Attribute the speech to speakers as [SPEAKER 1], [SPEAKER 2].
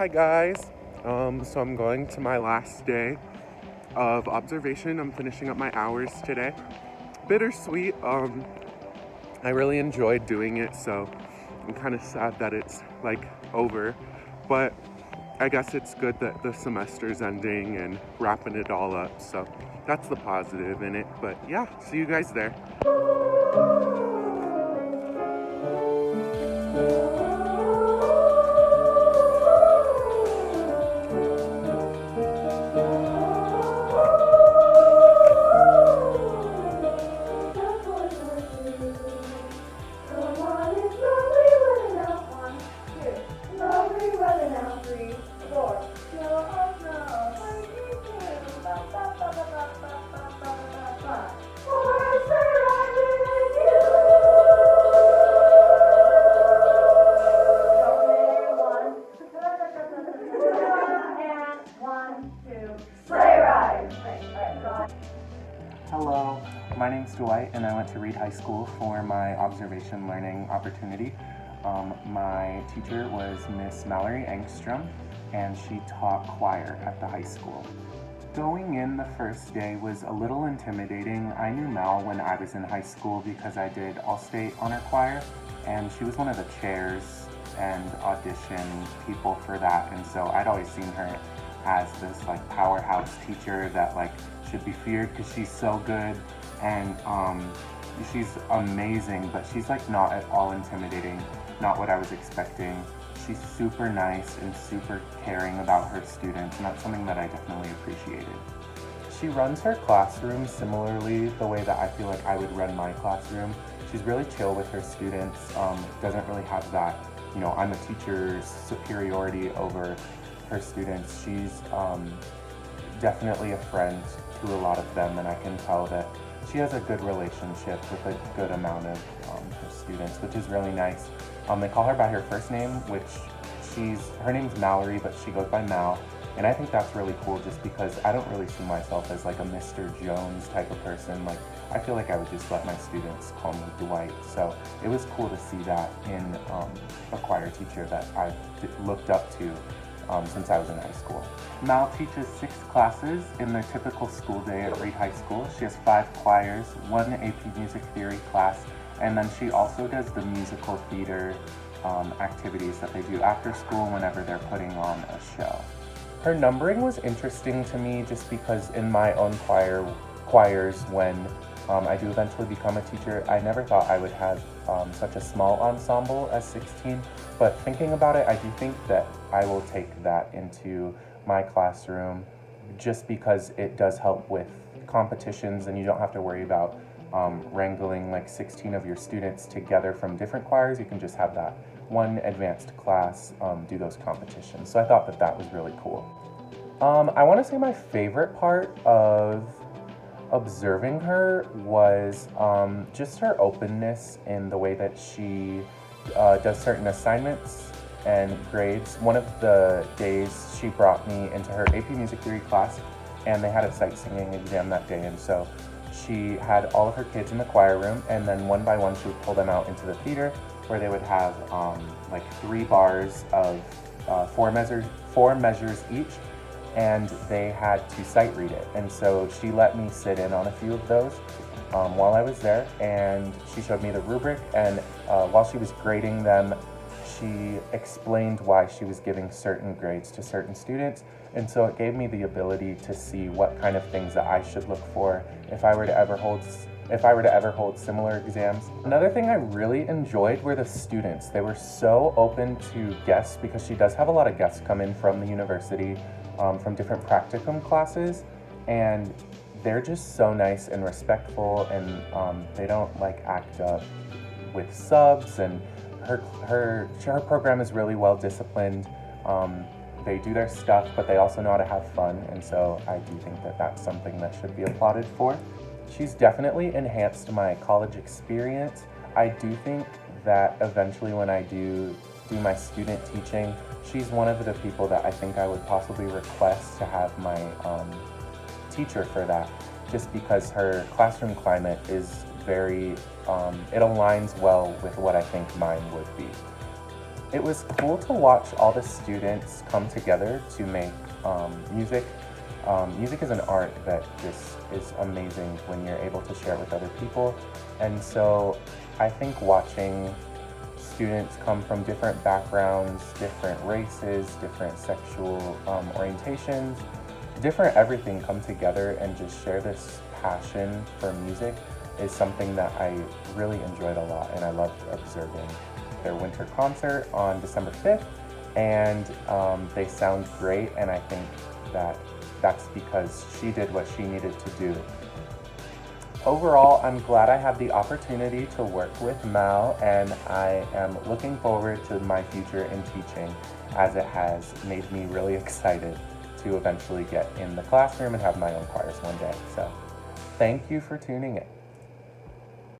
[SPEAKER 1] Hi guys. So I'm going to my last day of observation. I'm finishing up my hours today. Bittersweet. I really enjoyed doing it, so I'm kind of sad that it's like over. But I guess it's good that the semester's ending and wrapping it all up. So that's the positive in it. But yeah, see you guys there.
[SPEAKER 2] Hello, my name's Dwight and I went to Reed High School for my observation learning opportunity. My teacher was Miss Mallory Engstrom and she taught choir at the high school. Going in the first day was a little intimidating. I knew Mal when I was in high school because I did All-State Honor Choir and she was one of the chairs and audition people for that, and so I'd always seen her as this like powerhouse teacher that like should be feared because she's so good, and she's amazing, but she's like not at all intimidating, not what I was expecting. She's super nice and super caring about her students, and that's something that I definitely appreciated. She runs her classroom similarly the way that I feel like I would run my classroom. She's really chill with her students, doesn't really have that, you know, I'm a teacher's superiority over her students. She's definitely a friend to a lot of them, and I can tell that she has a good relationship with a good amount of her students, which is really nice. They call her by her first name, which her name's Mallory, but she goes by Mal, and I think that's really cool just because I don't really see myself as like a Mr. Jones type of person. Like, I feel like I would just let my students call me Dwight, so it was cool to see that in a choir teacher that I looked up to since I was in high school. Mal teaches 6 classes in their typical school day at Reed High School. She has 5 choirs, 1 AP Music Theory class, and then she also does the musical theater activities that they do after school whenever they're putting on a show. Her numbering was interesting to me just because in my own choirs when I do eventually become a teacher, I never thought I would have such a small ensemble as 16, but thinking about it, I do think that I will take that into my classroom just because it does help with competitions and you don't have to worry about wrangling like 16 of your students together from different choirs. You can just have that one advanced class do those competitions. So I thought that that was really cool. I want to say my favorite part of observing her was just her openness in the way that she does certain assignments and grades. One of the days she brought me into her AP Music Theory class and they had a sight singing exam that day, and so she had all of her kids in the choir room, and then one by one she would pull them out into the theater where they would have like 3 bars of 4 measures each, and they had to sight read it. And so she let me sit in on a few of those while I was there, and she showed me the rubric, and while she was grading them, she explained why she was giving certain grades to certain students, and so it gave me the ability to see what kind of things that I should look for if I were to ever hold similar exams. Another thing I really enjoyed were the students. They were so open to guests because she does have a lot of guests come in from the university from different practicum classes, and they're just so nice and respectful, and they don't like act up with subs, and her program is really well disciplined. They do their stuff, but they also know how to have fun, and so I do think that that's something that should be applauded for. She's definitely enhanced my college experience. I do think that eventually when I do my student teaching, she's one of the people that I think I would possibly request to have my teacher for that, just because her classroom climate is very, it aligns well with what I think mine would be. It was cool to watch all the students come together to make music. Music is an art that just is amazing when you're able to share it with other people. And so I think watching students come from different backgrounds, different races, different sexual orientations, different everything come together and just share this passion for music is something that I really enjoyed a lot, and I loved observing their winter concert on December 5th, and they sound great, and I think that that's because she did what she needed to do. Overall, I'm glad I had the opportunity to work with Mal, and I am looking forward to my future in teaching, as it has made me really excited to eventually get in the classroom and have my own choirs one day. So thank you for tuning in.